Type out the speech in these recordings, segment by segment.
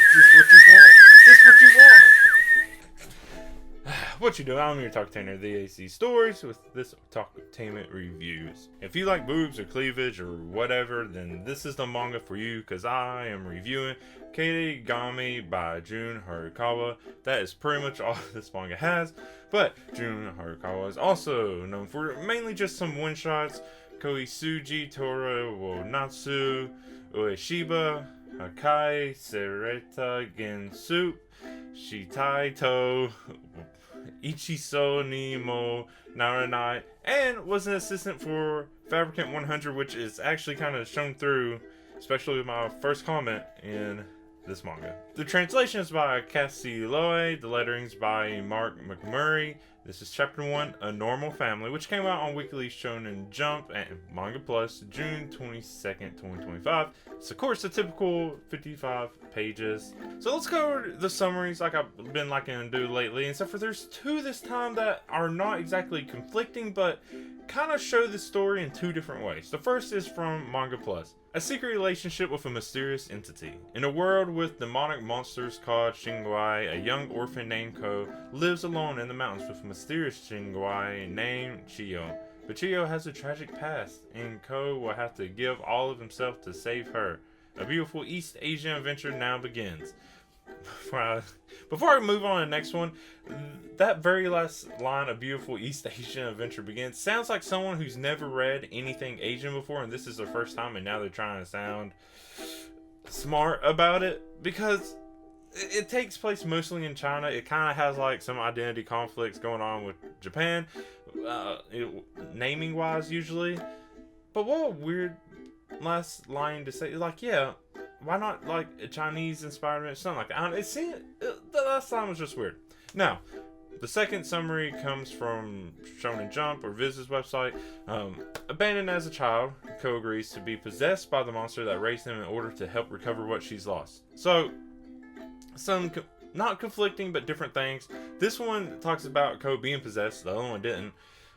Is this what you want? Is this what you want? What you doing? I'm your Otakutainment of theacstories with this Otakutainment reviews. If you like boobs or cleavage or whatever, then this is the manga for you, because I am reviewing Kaedegami by Jun Harukawa. That is pretty much all this manga has, but Jun Harukawa is also known for mainly just some one-shots: Koisuji Tora wo Natsu, Ueshiba, Hakai Sereta Gensu, Shitai to Ichiso ni mo Naranai, and was an assistant for Fabricant 100, which is actually kind of shown through, especially with my first comment in this manga. The translation is by Cassie Loy, the lettering's by Mark McMurray. This is Chapter 1, A Normal Family, which came out on Weekly Shonen Jump and Manga Plus June 22nd, 2025. It's of course the typical 55 pages. So let's go over the summaries like I've been liking to do lately, except for there's two this time that are not exactly conflicting, but kind of show the story in two different ways. The first is from Manga Plus. A secret relationship with a mysterious entity. In a world with demonic monsters called shenguai, a young orphan named Ko lives alone in the mountains with a mysterious shenguai named chiyou. But chiyou has a tragic past, and Ko will have to give all of himself to save her. A beautiful East Asian adventure now begins. Before I move on to the next one, that very last line, "a beautiful East Asian adventure begins," sounds like someone who's never read anything Asian before, and this is their first time, and now they're trying to sound smart about it, because it takes place mostly in China. It kind of has like some identity conflicts going on with Japan, naming wise usually. But what a weird last line to say. Like, yeah, why not like a Chinese inspired something like that? The last time was just weird. Now, the second summary comes from Shonen Jump or Viz's website. Abandoned as a child, Ko agrees to be possessed by the monster that raised him in order to help recover what she's lost. So, some not conflicting but different things. This one talks about Ko being possessed, the other one didn't.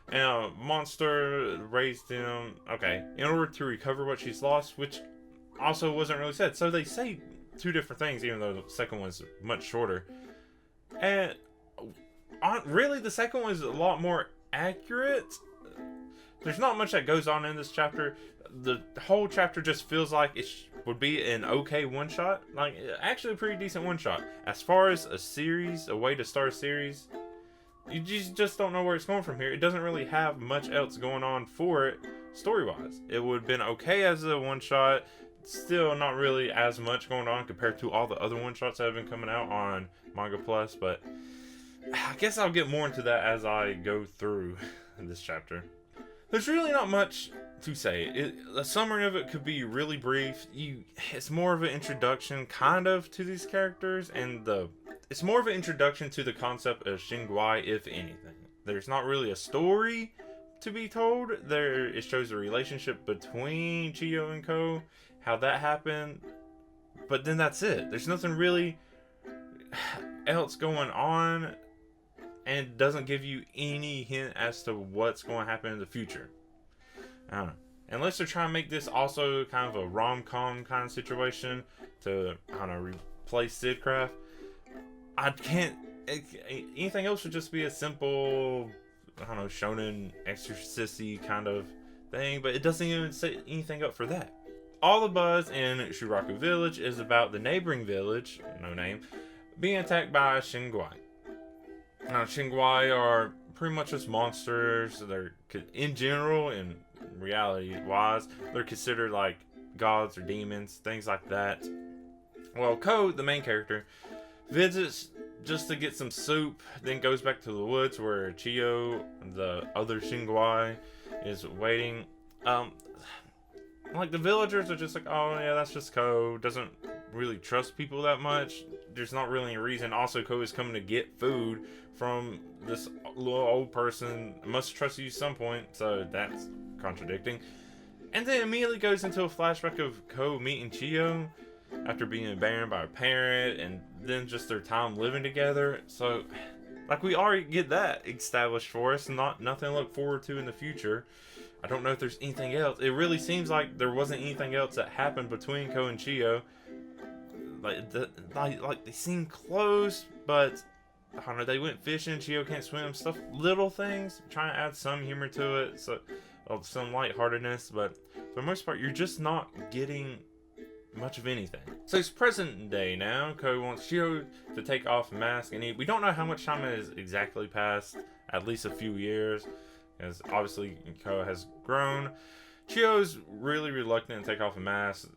And a monster raised him, in order to recover what she's lost, which also wasn't really said. So they say two different things, even though the second one's much shorter. And really, the second one is a lot more accurate. There's not much that goes on in this chapter. The whole chapter just feels like it would be an okay one-shot. Like, actually a pretty decent one-shot. As far as a series, a way to start a series, you just don't know where it's going from here. It doesn't really have much else going on for it, story-wise. It would have been okay as a one-shot. Still not really as much going on compared to all the other one-shots that have been coming out on Manga Plus, but I guess I'll get more into that as I go through this chapter. There's really not much to say. A summary of it could be really brief. It's more of an introduction, kind of, to these characters, and it's more of an introduction to the concept of shenguai, if anything. There's not really a story to be told. It shows the relationship between chiyou and Ko, how that happened, but then that's it. There's nothing really else going on, and it doesn't give you any hint as to what's going to happen in the future. I don't know. Unless they're trying to make this also kind of a rom-com kind of situation to, replace Sidcraft. Anything else would just be a simple, shonen exorcisty kind of thing, but it doesn't even set anything up for that. All the buzz in Shuraku Village is about the neighboring village, no name, being attacked by shenguai. Now, shenguai are pretty much just monsters. They're, in general, in reality-wise, they're considered like gods or demons, things like that. Well, Ko, the main character, visits just to get some soup, then goes back to the woods where chiyou, the other shenguai, is waiting. Like, the villagers are just like, oh yeah, that's just Ko. Doesn't really trust people that much. There's not really a reason. Also, Ko is coming to get food from this little old person. Must trust you at some point, so that's contradicting. And then immediately goes into a flashback of Ko meeting chiyou after being abandoned by a parent, and then just their time living together. So, like, we already get that established for us, nothing to look forward to in the future. I don't know if there's anything else. It really seems like there wasn't anything else that happened between Ko and chiyou. Like they seem close, but I don't know, they went fishing, Chiyou can't swim, stuff, little things, trying to add some humor to it, so some lightheartedness, but for the most part, you're just not getting much of anything. So it's present day now. Ko wants Chiyou to take off the mask, and we don't know how much time has exactly passed, at least a few years, because obviously Ko has grown. Chiyou's really reluctant to take off the mask.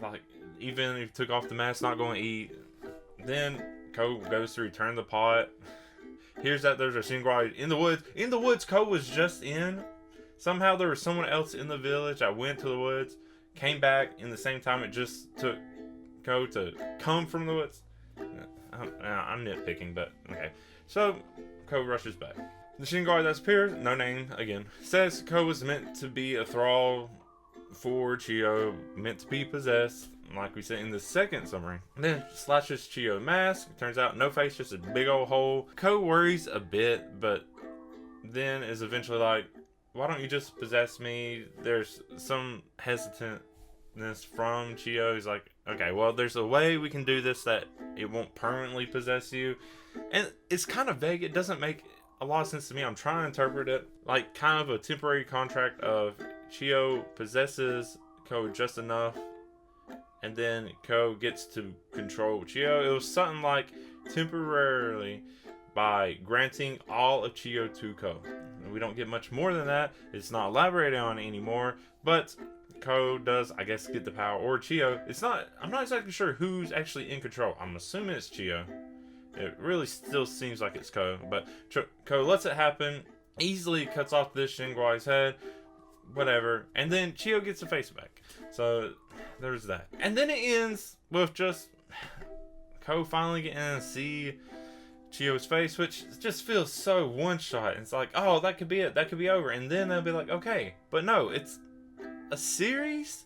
Like, even if he took off the mask, not going to eat. Then Ko goes to return the pot. Hears that there's a shenguai in the woods. In the woods Ko was just in. Somehow there was someone else in the village. I went to the woods, came back in the same time it just took Ko to come from the woods. I'm nitpicking, but okay. So Ko rushes back. The shenguai that's appeared, no name again, says Ko was meant to be a thrall for Chiyou, meant to be possessed, like we said in the second summary. And then slashes Chiyou's mask. Turns out no face, just a big old hole. Ko worries a bit, but then is eventually like, why don't you just possess me? There's some hesitantness from Chiyou. He's like, okay, well, there's a way we can do this that it won't permanently possess you. And it's kind of vague. It doesn't make a lot of sense to me. I'm trying to interpret it like kind of a temporary contract of Chiyou possesses Ko just enough, and then Ko gets to control Chiyou. It was something like temporarily by granting all of Chiyou to Ko. We don't get much more than that. It's not elaborated on anymore, but Ko does, I guess, get the power, or Chiyou. I'm not exactly sure who's actually in control. I'm assuming it's Chiyou. It really still seems like it's Ko, but Ko lets it happen, easily cuts off this shenguai's head, whatever, and then Chiyou gets the face back. So there's that. And then it ends with just Ko finally getting to see Chiyou's face, which just feels so one-shot. It's like, oh, that could be it. That could be over. And then they'll be like, okay. But no, it's a series?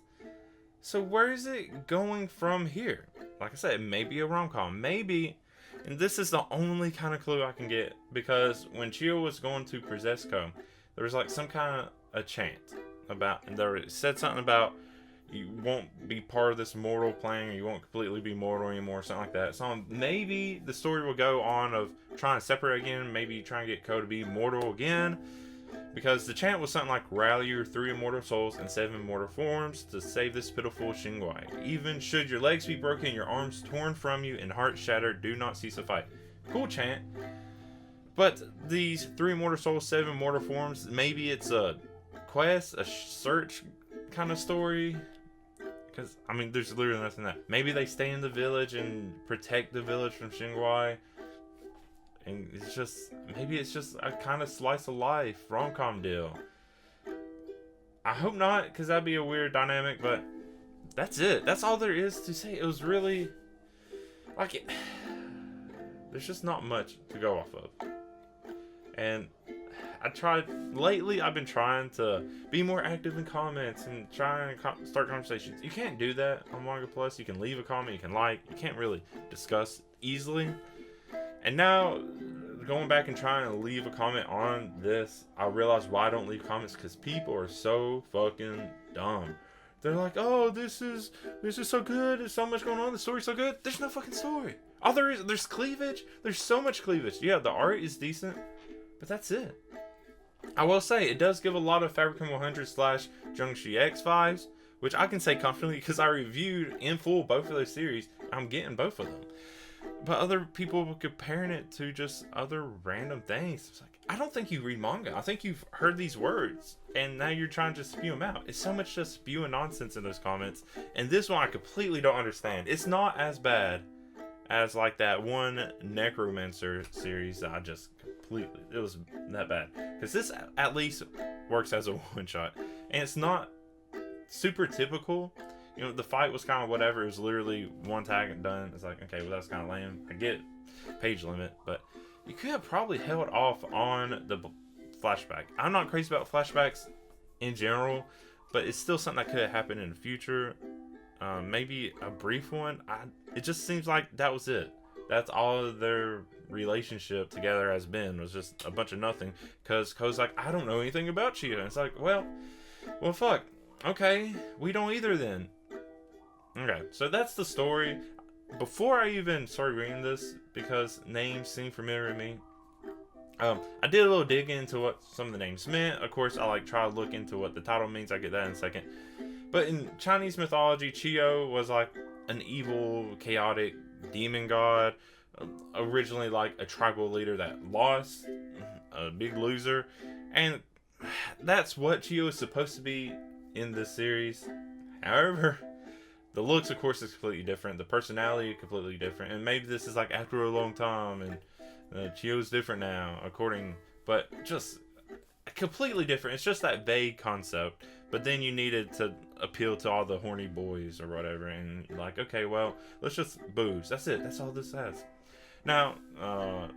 So where is it going from here? Like I said, it may be a rom-com. Maybe, and this is the only kind of clue I can get, because when Chiyou was going to possess Ko, there was like some kind of a chant about, and there said something about you won't be part of this mortal plane, or you won't completely be mortal anymore, something like that. So maybe the story will go on of trying to separate again, maybe trying to get Ko to be mortal again, because the chant was something like, rally your 3 immortal souls and 7 immortal forms to save this pitiful shenguai. Even should your legs be broken, your arms torn from you, and heart shattered, do not cease to fight. Cool chant. But these 3 immortal souls, 7 immortal forms, maybe it's a quest, a search kind of story. Because, I mean, there's literally nothing that. Maybe they stay in the village and protect the village from shenguai. And it's just, maybe it's just a kind of slice of life rom-com deal. I hope not, because that'd be a weird dynamic, but that's it. That's all there is to say. It was really, like, there's just not much to go off of. And lately I've been trying to be more active in comments and trying to start conversations. You can't do that on Manga Plus. You can leave a comment, you can like, you can't really discuss easily. And now, going back and trying to leave a comment on this, I realize why I don't leave comments, because people are so fucking dumb. They're like, oh, this is so good, there's so much going on, the story's so good. There's no fucking story. All there's cleavage. There's so much cleavage. Yeah, the art is decent, but that's it. I will say, it does give a lot of Fabricant 100 / Jungshi X vibes, which I can say confidently because I reviewed in full both of those series. I'm getting both of them. But other people were comparing it to just other random things. It's like, I don't think you read manga. I think you've heard these words, and now you're trying to spew them out. It's so much just spewing nonsense in those comments. And this one I completely don't understand. It's not as bad as like that one Necromancer series that I just completely, it was that bad. Because this at least works as a one-shot. And it's not super typical. You know, the fight was kind of whatever. It was literally one tag and done. It's like, okay, well, that's kind of lame. I get page limit, but you could have probably held off on the flashback. I'm not crazy about flashbacks in general, but it's still something that could have happened in the future. Maybe a brief one. It just seems like that was it. That's all their relationship together has been, was just a bunch of nothing. Because Ko's like, I don't know anything about you. And it's like, well, fuck. Okay, we don't either then. Okay, so that's the story. before I even started reading this, because names seem familiar to me, I did a little dig into what some of the names meant. Of course, I try to look into what the title means. I get that in a second. But in Chinese mythology, chiyou was like an evil, chaotic demon god. Originally like a tribal leader that lost, a big loser. And that's what chiyou is supposed to be in this series. However, the looks, of course, is completely different. The personality is completely different. And maybe this is like after a long time and chiyou's different now, but just completely different. It's just that vague concept. But then you needed to appeal to all the horny boys or whatever. And you're like, okay, well, let's just boobs. That's it. That's all this has. Now, I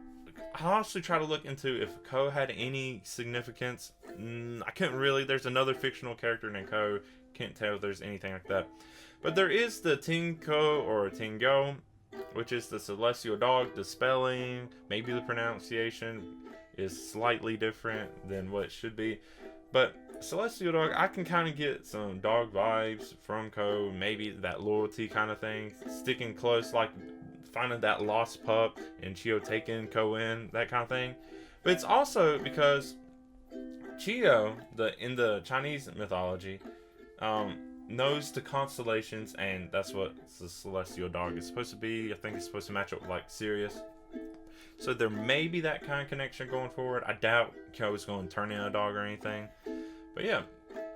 honestly try to look into if Ko had any significance. I couldn't really. There's another fictional character named Ko. Can't tell if there's anything like that. But there is the Tinko or Tingo, which is the celestial dog. The spelling, maybe the pronunciation is slightly different than what it should be. But celestial dog, I can kind of get some dog vibes from Ko. Maybe that loyalty kind of thing. Sticking close, like finding that lost pup and chiyou taking Ko in, that kind of thing. But it's also because chiyou, in the Chinese mythology, knows the constellations, and that's what the celestial dog is supposed to be. I think it's supposed to match up with like Sirius. So there may be that kind of connection going forward. I doubt Ko is going to turn in a dog or anything. But yeah,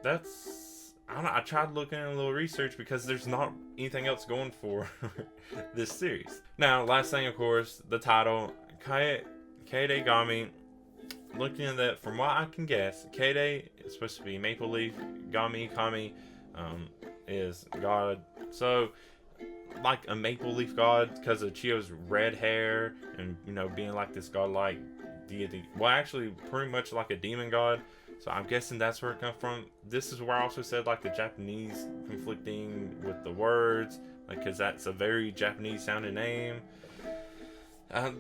I don't know. I tried looking at a little research because there's not anything else going for this series. Now, last thing, of course, the title, Kaedegami. Looking at that, from what I can guess, Kaede is supposed to be maple leaf, Kami is god. So, like a maple leaf god because of Chiyou's red hair and, being like this godlike deity. Well, actually, pretty much like a demon god. So I'm guessing that's where it comes from. This is where I also said like the Japanese conflicting with the words, because that's a very Japanese sounding name.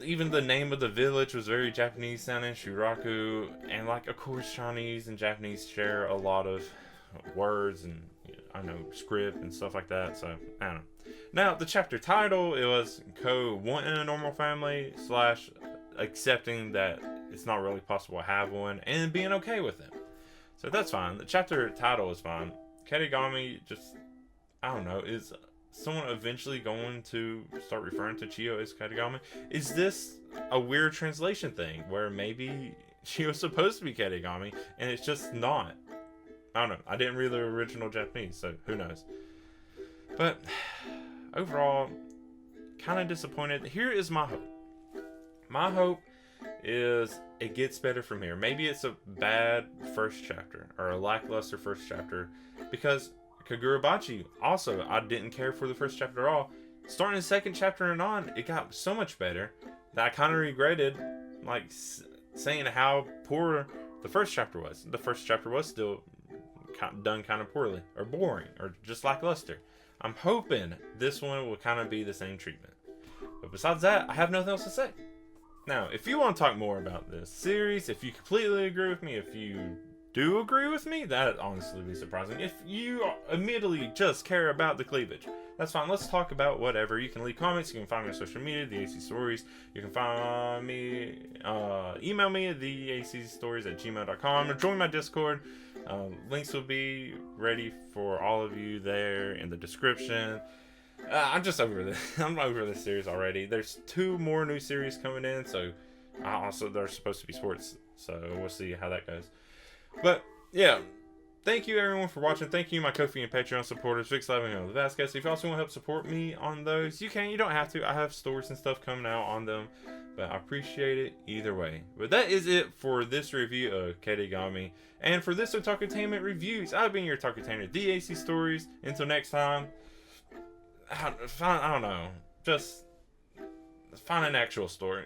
Even the name of the village was very Japanese sounding, Shuraku, and of course Chinese and Japanese share a lot of words and script and stuff like that. So I don't know. Now the chapter title, it was Ko wanting a normal family / accepting that it's not really possible to have one and being okay with it. So that's fine. The chapter title is fine. Kaedegami is someone eventually going to start referring to chiyou as Kaedegami? Is this a weird translation thing where maybe chiyou's supposed to be Kaedegami and it's just not? I don't know. I didn't read the original Japanese, so who knows. But overall, kind of disappointed. Here is my hope. My hope is it gets better from here. Maybe it's a bad first chapter or a lackluster first chapter, because Kagurabachi also, I didn't care for the first chapter at all. Starting the second chapter and on, it got so much better that I kind of regretted saying how poor the first chapter was. The first chapter was still done kind of poorly or boring or just lackluster. I'm hoping this one will kind of be the same treatment. But besides that, I have nothing else to say. Now, if you want to talk more about this series, if you completely agree with me, if you do agree with me, that'd honestly be surprising. If you immediately just care about the cleavage, that's fine. Let's talk about whatever. You can leave comments. You can find me on social media, theacstories. You can find me, email me at theacstories@gmail.com or join my Discord. Links will be ready for all of you there in the description. I'm just over this. I'm over this series already. There's 2 more new series coming in, so also they're supposed to be sports, so we'll see how that goes. But yeah, thank you everyone for watching. Thank you my Ko-fi and Patreon supporters, Vix Living and Vasquez. If you also want to help support me on those, you can. You don't have to. I have stories and stuff coming out on them, but I appreciate it either way. But that is it for this review of Kaedegami, and for this Otakutainment reviews. I've been your Otakutainer, the AC Stories. Until next time, I don't know. Just find an actual story.